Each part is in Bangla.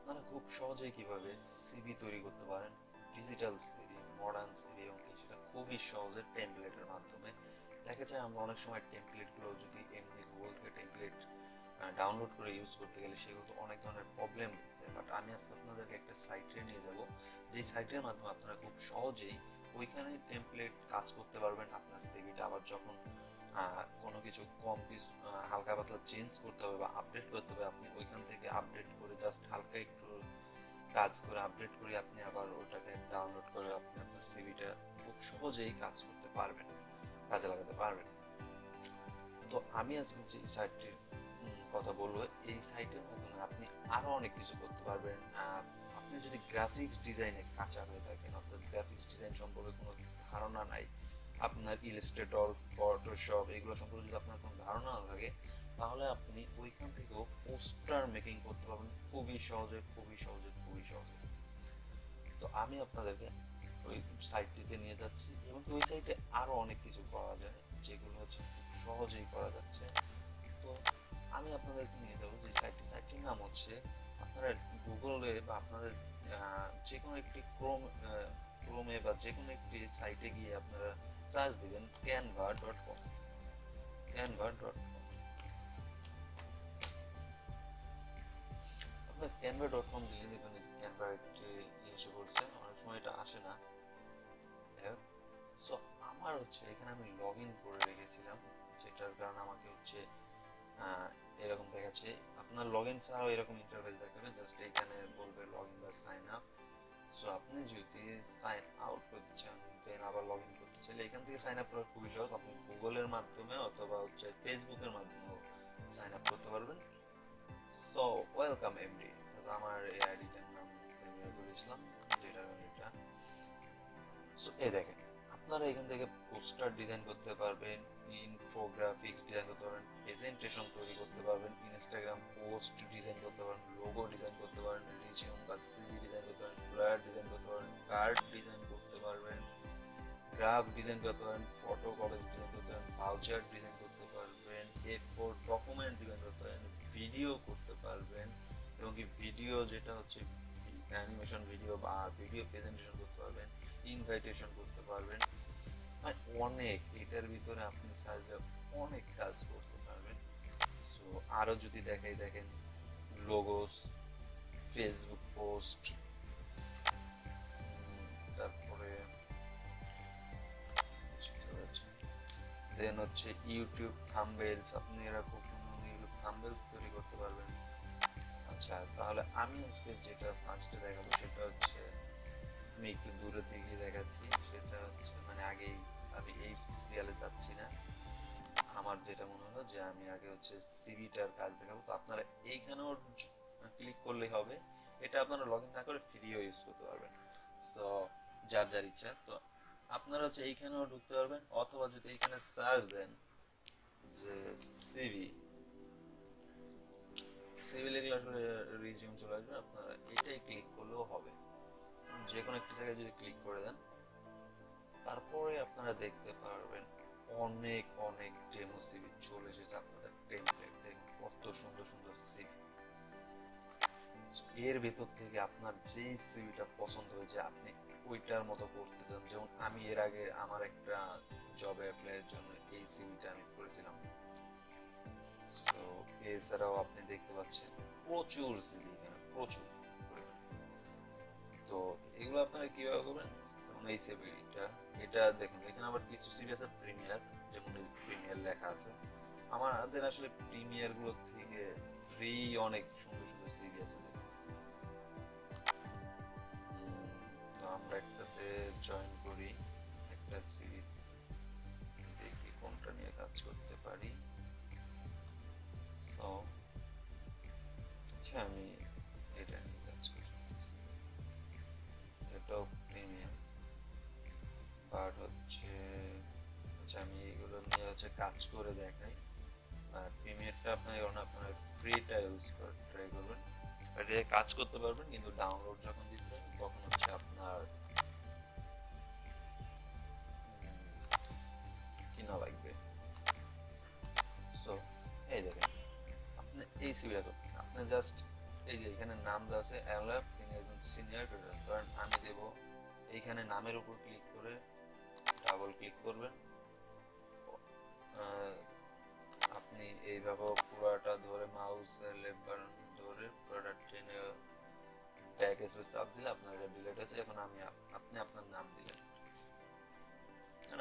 আপনারা খুব সহজেই কিভাবে সিভি তৈরি করতে পারেন, ডিজিটাল সিভি, মডার্ন সিভি, এবং সেটা খুবই সহজে টেমপ্লেটের মাধ্যমে। দেখা যায় আমরা অনেক সময় টেমপ্লেটগুলো যদি এমনি গুগল থেকে টেমপ্লেট ডাউনলোড করে ইউজ করতে গেলে সেগুলো তো অনেক ধরনের প্রবলেম দেখা যায়। বাট আমি আজকে আপনাদেরকে একটা সাইটে নিয়ে যাব, যেই সাইটের মাধ্যমে আপনারা খুব সহজেই ওইখানে টেমপ্লেট কাজ করতে পারবেন। আপনার সিভিটা আবার যখন কোনো কিছু কম কিছু হালকা পাতলা চেঞ্জ করতে হবে বা আপডেট করতে হবে, আপনি ওইখান থেকে আপডেট করে জাস্ট হালকা একটু কাজ করে আপডেট করে আপনি আবার ওটাকে ডাউনলোড করে আপনি আপনার সিভিটা খুব সহজেই কাজ করতে পারবেন, কাজে লাগাতে পারবেন। তো আমি আজকে যে সাইটটির কথা বলবো, এই সাইটের মাধ্যমে আপনি আরো অনেক কিছু করতে পারবেন। আপনি যদি গ্রাফিক্স ডিজাইনে কাঁচা হয়ে থাকেন, অর্থাৎ গ্রাফিক্স ডিজাইন সম্পর্কে কোনো ধারণা নাই, আপনার ইলাস্ট্রেটর, ফটোশপ এগুলো সম্পর্কে যদি আপনার কোনো ধারণা না থাকে, তাহলে আপনি ওইখান থেকেও পোস্টার মেকিং করতে পারবেন খুবই সহজে, খুবই সহজে, খুবই সহজে। তো আমি আপনাদেরকে ওই সাইটটিতে নিয়ে যাচ্ছি, এবং ওই সাইটে আরো অনেক কিছু করা যায় যেগুলো হচ্ছে খুব সহজেই করা যাচ্ছে। তো আমি আপনাদেরকে নিয়ে যাবো যে সাইটটির নাম হচ্ছে, আপনারা গুগলে বা আপনাদের যে কোনো একটি ক্রোমে বা যে কোনো একটি সাইটে গিয়ে আপনারা সার্চ দিবেন canva.com। canva.com, আপনার canva.com দিলে দেখবেন ক্যানভা একটি এসে পড়ছে, অনেক সময় এটা আসে না। সো আমার হচ্ছে এখানে আমি লগ ইন করে রেখেছিলাম, যেটার কারণে আমাকে হচ্ছে এরকম দেখাচ্ছে। আপনার লগ ইন ছাড়াও এরকম ইন্টারফেস দেখাবে, জাস্ট এখানে বলবে লগ ইন বা সাইন আপ। সো আপনি যদি সাইন আউট করতে চান, দেন আবার লগ ইন করতে চাইলে এখান থেকে সাইন আপ করা খুবই সহজ। আপনি গুগলের মাধ্যমে অথবা হচ্ছে ফেসবুকের মাধ্যমেও সাইন আপ করতে পারবেন। সো ওয়েলকাম এমডি, আমার এই আইডিটার নাম এমডি ইসলাম, যেটার এটা। সো এই দেখেন, আপনারা এখান থেকে পোস্টার ডিজাইন করতে পারবেন, ইনফোগ্রাফিক্স ডিজাইন করতে পারবেন, প্রেজেন্টেশন তৈরি করতে পারবেন, ইনস্টাগ্রাম পোস্ট ডিজাইন করতে পারেন, লোগো ডিজাইন করতে পারেন, রিজিউম বা সিভি ডিজাইন করতে পারেন, ফ্লায়ার ডিজাইন করতে পারেন, কার্ড ডিজাইন করতে পারবেন, গ্রাফ ডিজাইন করতে পারেন, ফটো কলেজ ডিজাইন করতে পারেন, ভাউচার ডিজাইন করতে পারবেন, A4 ডকুমেন্ট ডিজাইন করতে পারেন, ভিডিও করতে পারবেন, এবং কি ভিডিও যেটা হচ্ছে অ্যানিমেশন ভিডিও বা ভিডিও প্রেজেন্টেশন করতে পারবেন, ইনভাইটেশন করতে পারবেন। মানে অনেক, এটার ভিতরে আপনি চাইলে অনেক কাজ করতে পারবেন। সো আরো যদি দেখাই, দেখেন লোগোস, ফেসবুক পোস্ট, তারপরে দেন হচ্ছে ইউটিউব থাম্বনেলস, আপনি এরা খুব সুন্দর ইউটিউব থাম্বনেলস তৈরি করতে পারবেন। আচ্ছা, তাহলে আমি আজকে যেটা ফার্স্টে দেখাবো সেটা হচ্ছে, আমি একটু দূরে থেকে দেখাচ্ছি, সেটা হচ্ছে মানে আগেই আমি এই সিরিয়ালে যাচ্ছি না। আমার যেটা মনে হলো যে আমি আগে হচ্ছে সিভিটার কাজ দেখাবো। তো আপনারা এইখানেও ক্লিক করলেই হবে, এটা আপনারা লগ ইন না করে ফ্রিও ইউজ করতে পারবেন। সো যার যার ইচ্ছা। তো আপনারা হচ্ছে এইখানেও ঢুকতে পারবেন, অথবা যদি এইখানে সার্চ দেন যে সিভি, সিভি লিখলে আসলে রিজিউম চলে আসবে, আপনারা এটাই ক্লিক করলেও হবে। যে কোনো একটা জায়গায় যদি ক্লিক করে দেন, তারপরে আপনারা দেখতে পারবেন অনেক অনেক ডেমো সিভি চলে এসেছে আপনাদের টেমপ্লেট। দেখুন কত সুন্দর সুন্দর সিভি। এর ভিতর থেকে আপনার যেই সিভিটা পছন্দ হয়েছে আপনি ওইটার মতো করতে চান। যেমন আমি এর আগে আমার একটা জবে অ্যাপ্লাইয়ের জন্য এই সিভিটা আমি করেছিলাম। তো এছাড়াও আপনি দেখতে পাচ্ছেন প্রচুর সিভি এখানে, প্রচুর পরিমাণে। তো এগুলো আপনারা কিভাবে করবেন, যেমন এই সিভিটা, এটা দেখুন এখানে আবার কিছু সিভি আছে প্রিমিয়ার, যেমন প্রিমিয়ার লেখা আছে। আমাদের আসলে প্রিমিয়ার গুলো থেকে ফ্রি অনেক সুন্দর সুন্দর সিভি আছে। তো আমরা একটাতে জয়েন করি, একটা সিভি দেখি কোনটা নিয়ে কাজ করতে পারি। সো আচ্ছা, আমি এটা নিয়ে কাজ করতেছি, এটাও প্রিমিয়াম, বাট হচ্ছে আচ্ছা আমি এগুলো নিয়ে হচ্ছে কাজ করে দেখাই। আর প্রিমিয়ারটা আপনার কারণ আপনার ফ্রিটা ইউজ করে ট্রাই করবেন, এটা কাজ করতে পারবেন, কিন্তু ডাউনলোড যখন দিতে হবে তখন হচ্ছে আপনার কিনা লাগবে। সো এই দেখেন, আপনি এই সিভিটা করছেন, আপনি জাস্ট এই যে এখানে নাম দেওয়া আছে অ্যালাপ, তিনি একজন সিনিয়র ক্রিয়েটর। ধরেন আমি দেব, এইখানে নামের উপর ক্লিক করে ডাবল ক্লিক করবেন। আপনি এইভাবে পুরোটা ধরে মাউসের লেফট বাটন ধরে পুরোটা টেনে ব্যাক স্পেস চাপ দিলে আপনার এটা ডিলিট হয়েছে। এখন আপনি আপনার নাম দিলেন,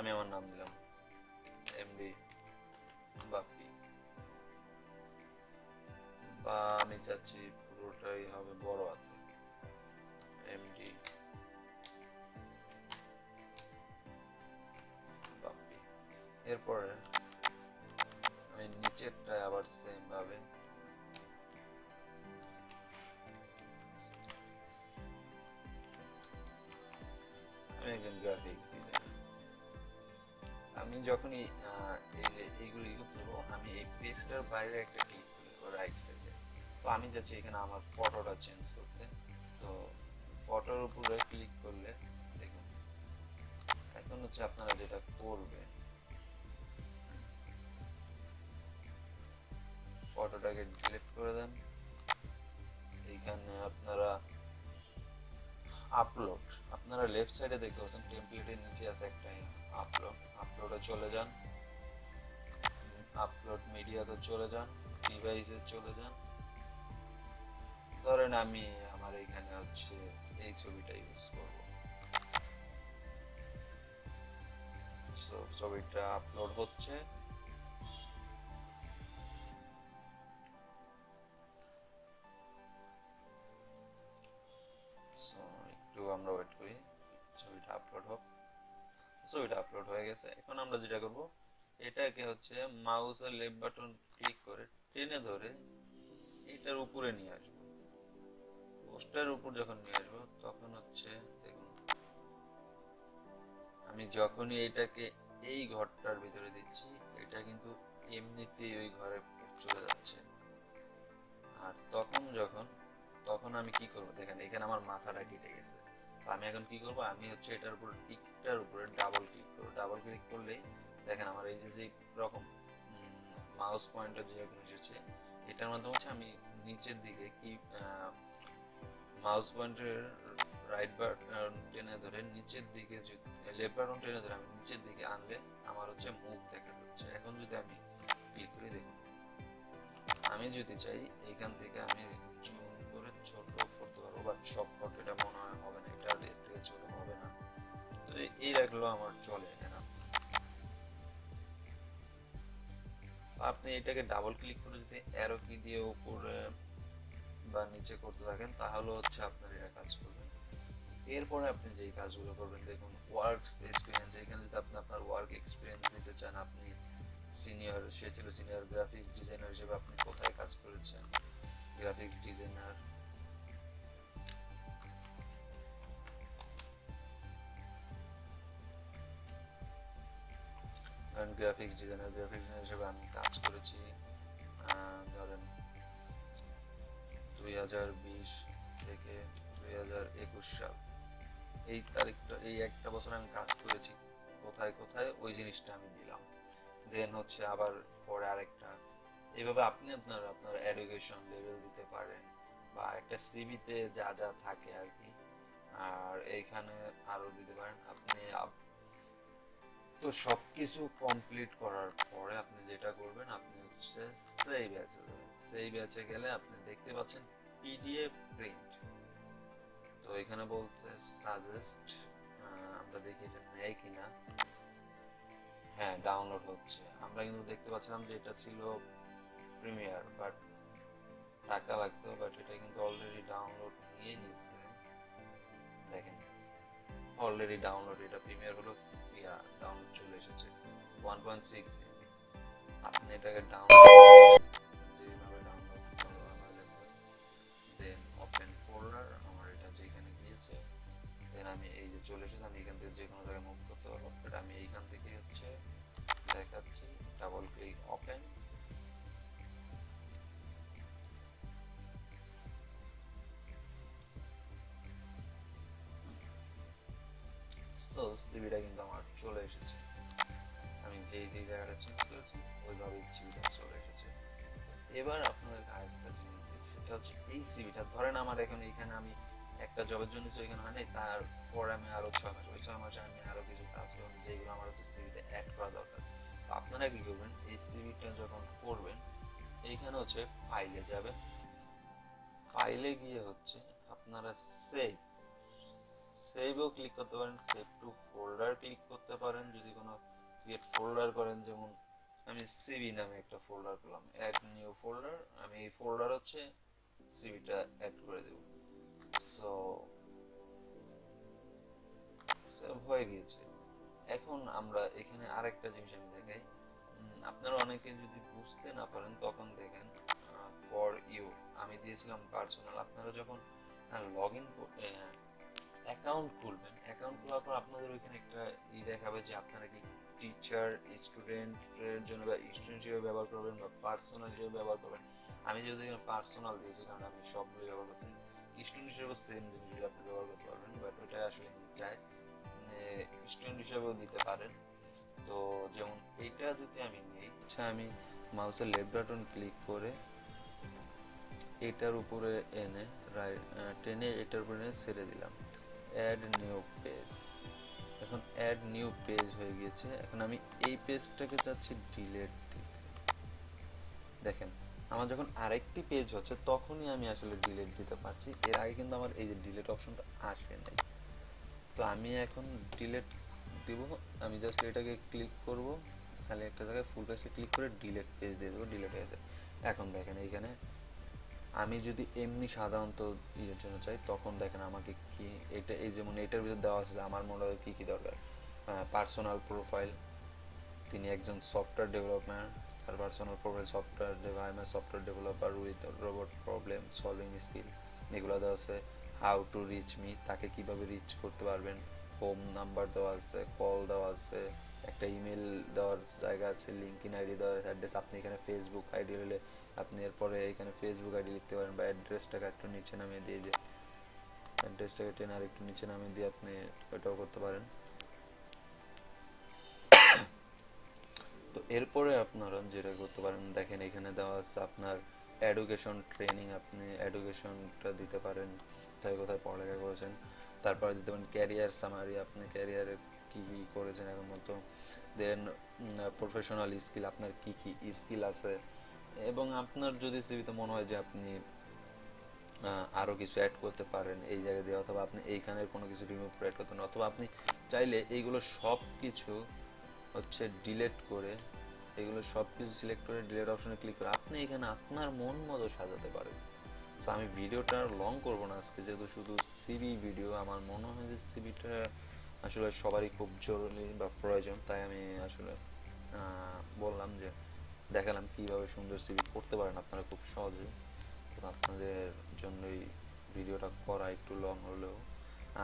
আমি আমার নাম দিলাম এমডি বাপ্পি, বা আমি চাচ্ছি পুরোটাই হবে বড় হাতে এমডি বাপ্পি। এরপরে আমি নিচেরটায় আবার সেম ভাবে আমি একজন গ্রাফিক্স ডিজাইনার। আমি যখনই এই যে এইগুলো করতে যাবো, আমি এই পেজটার বাইরে একটা ক্লিক করি রাইট সাইডে। তো আমি যাচ্ছি এখানে আমার ফটোটা চেঞ্জ করতে। তো ফটোর উপরে ক্লিক করলে দেখুন, এখন হচ্ছে আপনারা যেটা করবেন, ফটোটাকে ডিলিট করে দেন। এইখানে আপনারা আপলোড, আপনারা লেফট সাইডে দেখতে পাচ্ছেন টেমপ্লেটের নিচে আছে একটা আপলোডে চলে যান, আপলোড মিডিয়াতে চলে যান, ডিভাইসে চলে যান। ধরেন আমি আমার এখানে হচ্ছে এই ছবিটা ইউজ করব। ছবিটা আপলোড হচ্ছে। একটু আমরা ওয়েট করি, ছবিটা আপলোড হোক। ছবিটা আপলোড হয়ে গেছে। এখন আমরা যেটা করব, এটাকে হচ্ছে মাউসের লেফট বাটন ক্লিক করে টেনে ধরে এটার উপরে নিয়ে আসবো। পোস্টার উপর যখন নিয়ে আসবো তখন হচ্ছে দেখুন, আমি যখনই এটাকে এই ঘরটার ভিতরে দিচ্ছি, এটা কিন্তু এমনিতেই ওই ঘরে চলে যাচ্ছে। আর তখন আমি কি করবো দেখেন, এখানে আমার মাথাটা কেটে গেছে। তো আমি এখন কি করবো, আমি হচ্ছে এটার উপর টিকটার উপরে ডাবল ক্লিক করবো। ডাবল ক্লিক করলেই দেখেন আমার এই যে রকম মাউস পয়েন্টার যেরকম এসেছে, এটার মাধ্যমে হচ্ছে আমি নিচের দিকে কি মাউস পয়েন্টের রাইট বাটন টেনে ধরে নিচের দিকে, লেফট বাটন টেনে ধরে আমি নিচের দিকে আনলে আমার হচ্ছে মুখ দেখা যাচ্ছে। এখন যদি আমি ক্লিক করি দেখুন, আমি যদি চাই এইখান থেকে আমি জুম করে ছোট করতে পারবো, বাট সব ফটো এটা মনে হয় হবে না, এটা এর থেকে ছোট হবে না। তো এই রাখলেও আমার চলে না। আপনি এটাকে ডাবল ক্লিক করে যদি অ্যারো কি দিয়ে উপরে বা নিচে করতে থাকেন, তাহলে হচ্ছে আপনার এটা কাজ করবে। এরপরে আপনি যেই কাজগুলো করবেন দেখুন, ওয়ার্ক এক্সপিরিয়েন্স। এখানে যদি আপনি আপনার ওয়ার্ক এক্সপিরিয়েন্স দিতে চান, আপনি সিনিয়র, সে ছিল সিনিয়র গ্রাফিক্স ডিজাইনার হিসেবে, আপনি কোথায় কাজ করেছেন, গ্রাফিক্স ডিজাইনার। গ্রাফিক্স ডিজাইনার হিসেবে আমি কাজ করেছি ধরেন 2020 থেকে 2021 সাল, এই তারিখটা, এই একটা বছর আমি কাজ করেছি কোথায় কোথায়, ওই জিনিসটা আমি দিলাম। দেন হচ্ছে আবার পরে আরেকটা। এইভাবে আপনি আপনার এডুকেশন লেভেল দিতে পারেন, বা একটা সিভিতে যা যা থাকে আর কি, আর এইখানে আরো দিতে পারেন আপনি। তো সবকিছু কমপ্লিট করার পরে আপনি যেটা করবেন, আপনি হচ্ছে সেভ অ্যাজে যাবেন। সেভ অ্যাজে গেলে আপনি দেখতে পাচ্ছেন পিডিএফ প্রিন্ট। তো এখানে বলতে সাজেস্ট, আমরা দেখি এটা নেয় কিনা। হ্যাঁ, ডাউনলোড হচ্ছে। আমরা কিন্তু দেখতে পাচ্ছিলাম যে এটা ছিল প্রিমিয়ার, বাট টাকা লাগতো, বাট এটা কিন্তু অলরেডি ডাউনলোড নিয়ে নিচ্ছে। দেখেন অলরেডি ডাউনলোড, এটা প্রিমিয়ার হলো, ডাউনলোড চলে এসেছে 1.6 MB। আপনি এটাকে ডাউনলোড যেভাবে ডাউনলোড করা যাবে, দেন ওপেন ফোল্ডার, আমার এটা যেখানে গিয়েছে, দেন আমি এই যে চলে এসেছে, আমি এখান থেকে যে কোনো জায়গায় মুভ করতে পারবো। এটা আমি এইখান থেকে হচ্ছে দেখাচ্ছি, ডাবল ক্লিক ওপেন। সো সিভিটা কিন্তু আমার চলে এসেছে। আমি যেই জায়গাটা চেঞ্জ করেছি ওইভাবেই সিভিটা চলে এসেছে। এবার আপনাদের আরেকটা জিনিস, সেটা একটা হচ্ছে এই সিভিটা ধরেন আমার এখন এখানে আমি একটা জবের জন্য এখানে হয় নাই, তারপর আমি আরো 6 মাস, ওই 6 মাসে আমি আরো কিছু কাজ করলাম যেগুলো আমার হচ্ছে সিভিতে অ্যাড করা দরকার। তো আপনারা কি করবেন, এই সিভিটা যখন করবেন এইখানে হচ্ছে ফাইলে যাবেন, ফাইলে গিয়ে হচ্ছে আপনারা সেভ, সেভও ক্লিক করতে পারেন, সেভ টু ফোল্ডার ক্লিক করতে পারেন যদি কোনো ক্রিয়েট ফোল্ডার করেন। যেমন আমি সিভি নামে একটা ফোল্ডার করলাম, অ্যাড নিউ ফোল্ডার, আমি এই ফোল্ডার হচ্ছে সিভিটা অ্যাড করে দেব। সো সেভ হয়ে গিয়েছে। এখন আমরা এখানে আরেকটা জিনিস আমি দেখাই, আপনারা অনেকে যদি বুঝতে না পারেন তখন দেখেন ফর ইউ আমি দিয়েছিলাম পার্সোনাল। আপনারা যখন লগ ইন অ্যাকাউন্ট খুলবেন, অ্যাকাউন্ট খোলার পর আপনাদের ওইখানে একটা দেখাবে যে আপনারা কি টিচার স্টুডেন্টের জন্য বা স্টুডেন্ট হিসেবে ব্যবহার করবেন বা পার্সোনাল হিসেবে ব্যবহার করবেন। আমি যদি পার্সোনাল দিয়েছি কারণ আমি সবগুলো ব্যবহার করতে, স্টুডেন্ট হিসেবেও সেম জিনিসগুলো আপনি ব্যবহার করতে পারবেন, বাট ওইটা আসলে চাই স্টুডেন্ট হিসেবেও দিতে পারেন। তো যেমন এইটা যদি আমি নিই, আচ্ছা আমি মাউসের লেফট বাটন ক্লিক করে এটার উপরে এনে টেনে এটার উপরে ছেড়ে দিলাম, অ্যাড নিউ পেজ। এখন অ্যাড নিউ পেজ হয়ে গিয়েছে। এখন আমি এই পেজটাকে চাচ্ছি ডিলিট দিতে। দেখেন আমার যখন আরেকটি পেজ হচ্ছে তখনই আমি আসলে ডিলিট দিতে পারছি, এর আগে কিন্তু আমার এই যে ডিলিট অপশনটা আসে নাই। তো আমি এখন ডিলিট দিব, আমি জাস্ট এটাকে ক্লিক করব, খালি একটা জায়গায় ফুল পেজে ক্লিক করে ডিলিট পেজ দিয়ে দেবো, ডিলিট হয়ে যায়। এখন দেখেন এইখানে আমি যদি এমনি সাধারণত ইয়ের জন্য চাই তখন দেখেন আমাকে কি এটা, এই যেমন এটার ভিতরে দেওয়া আছে আমার মনে হয় কী কী দরকার, পার্সোনাল প্রোফাইল, তিনি একজন সফটওয়্যার ডেভেলপমেন্ট, তার personal profile software developer with robot problem solving skill, এগুলো দেওয়া আছে। হাউ টু রিচ মি, তাকে কিভাবে রিচ করতে পারবেন, হোম নাম্বার দেওয়া আছে, কল দেওয়া আছে, একটা ইমেল দেওয়ার জায়গা আছে, লিঙ্কইন আইডি দেওয়া আছে, অ্যাড্রেস, আপনি এখানে ফেসবুক আইডি হলে আপনি এরপরে এখানে ফেসবুক আইডি লিখতে পারেন, বা অ্যাড্রেসটাকে একটু নিচে নামিয়ে দিয়ে যে অ্যাড্রেসটাকে টেনে আর একটু নিচে নামিয়ে দিয়ে আপনি ওইটাও করতে পারেন। তো এরপরে আপনারা যেটা করতে পারেন দেখেন এখানে দেওয়া আছে আপনার এডুকেশন ট্রেনিং, আপনি এডুকেশনটা দিতে পারেন, কোথায় কোথায় পড়ালেখা করেছেন। তারপরে দিতে পারেন ক্যারিয়ার সামারি, আপনি ক্যারিয়ারে কী কী করেছেন এখন মতো। দেন প্রফেশনাল স্কিল, আপনার কী কী স্কিল আছে, এবং আপনার যদি সিভিতে মনে হয় যে আপনি আরও কিছু অ্যাড করতে পারেন এই জায়গা দিয়ে, অথবা আপনি এইখানের কোনো কিছু রিমুভ করে অ্যাড করতে পারেন, অথবা আপনি চাইলে এইগুলো সব কিছু হচ্ছে ডিলিট করে, এগুলো সব কিছু সিলেক্ট করে ডিলিট অপশনে ক্লিক করে আপনি এখানে আপনার মন মতো সাজাতে পারেন। সো আমি ভিডিওটা লং করবো না আজকে, যেহেতু শুধু সিভি ভিডিও, আমার মনে হয় যে সিভিটা আসলে সবারই খুব জরুরি বা প্রয়োজন, তাই আমি আসলে বললাম যে দেখালাম কীভাবে সুন্দর সিভি করতে পারেন আপনারা খুব সহজে। তো আপনাদের জন্যই ভিডিওটা করা একটু লং হলেও।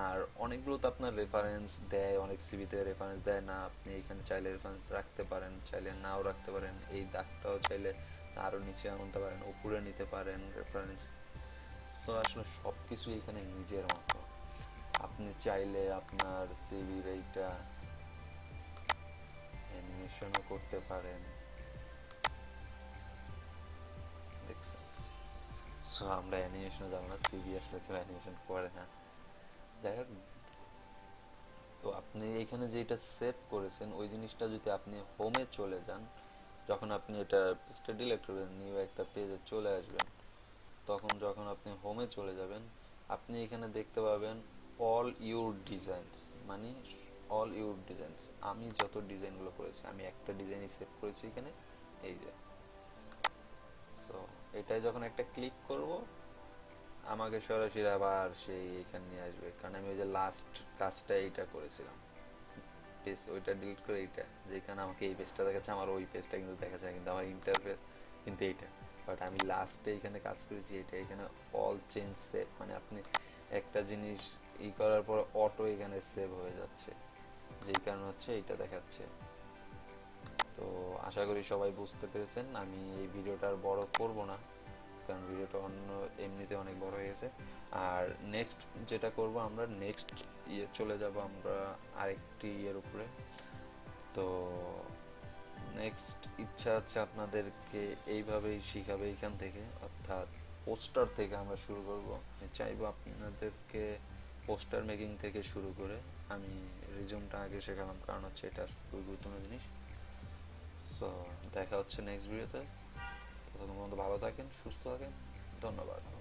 আর অনেকগুলো তো আপনার রেফারেন্স দেয়, অনেক সিভিতে রেফারেন্স দেয় না, আপনি এখানে চাইলে রেফারেন্স রাখতে পারেন, চাইলে নাও রাখতে পারেন, এই দাগটাও চাইলে আরও নিচে আনতে পারেন, উপরে নিতে পারেন রেফারেন্স। সো আসলে সব কিছু এখানে নিজের মতো, আপনি চাইলে আপনার সিভির এইটা অ্যানিমেশনও করতে পারেন, দেখছেন। সো আমরা অ্যানিমেশনে যাবো না, সিভি আসলে কেউ অ্যানিমেশন করে না। যাই হোক, তো আপনি এখানে যেটা সেভ করেছেন ওই জিনিসটা যদি আপনি হোমে চলে যান, যখন আপনি এটা পেজটা ডিলিট করবেন, নিউ একটা পেজে চলে আসবেন, তখন যখন আপনি হোমে চলে যাবেন আপনি এখানে দেখতে পাবেন অল ইউর ডিজাইনস, মানে অল ইউর ডিজাইনস, আমি যত ডিজাইনগুলো করেছি, আমি একটা ডিজাইনই সেভ করেছি এখানে, এই যে। সো এটাই যখন একটা ক্লিক করব আমাকে সরাসরি আবার সেই এখানে নিয়ে আসবে, কারণ আমি ওই যে লাস্ট কাজটা এইটা করেছিলাম, পেজ ওইটা ডিলিট করে এইটা, যেখানে আমাকে এই পেজটা দেখাচ্ছে আমার ওই পেজটা কিন্তু দেখাচ্ছে, কিন্তু আমার ইন্টারফেস কিন্তু এইটা, বাট আমি লাস্টে এখানে কাজ করেছি এটা, এখানে অল চেঞ্জ সেভ, মানে আপনি একটা জিনিস করার পর অটো এখানে সেভ হয়ে যাচ্ছে, যেই কারণ হচ্ছে এইটা দেখাচ্ছে। তো আশা করি সবাই বুঝতে পেরেছেন। আমি এই ভিডিওটা আর বড় করব না, কারণ ভিডিওটা অন্য এমনিতে অনেক বড় হয়ে গেছে। আর নেক্সট যেটা করব, আমরা নেক্সট চলে যাব আমরা আরেকটি ইয়ের উপরে। তো নেক্সট ইচ্ছা আছে আপনাদেরকে এইভাবেই শিখাবে এইখান থেকে, অর্থাৎ পোস্টার থেকে আমরা শুরু করব। আমি চাইবো আপনাদেরকে পোস্টার মেকিং থেকে শুরু করে, আমি রিজুমটা আগে শেখালাম কারণ হচ্ছে এটা খুবই গুরুত্বপূর্ণ জিনিস। সো দেখা হচ্ছে নেক্সট ভিডিওতে। ততক্ষণ পর্যন্ত ভালো থাকেন, সুস্থ থাকেন, ধন্যবাদ।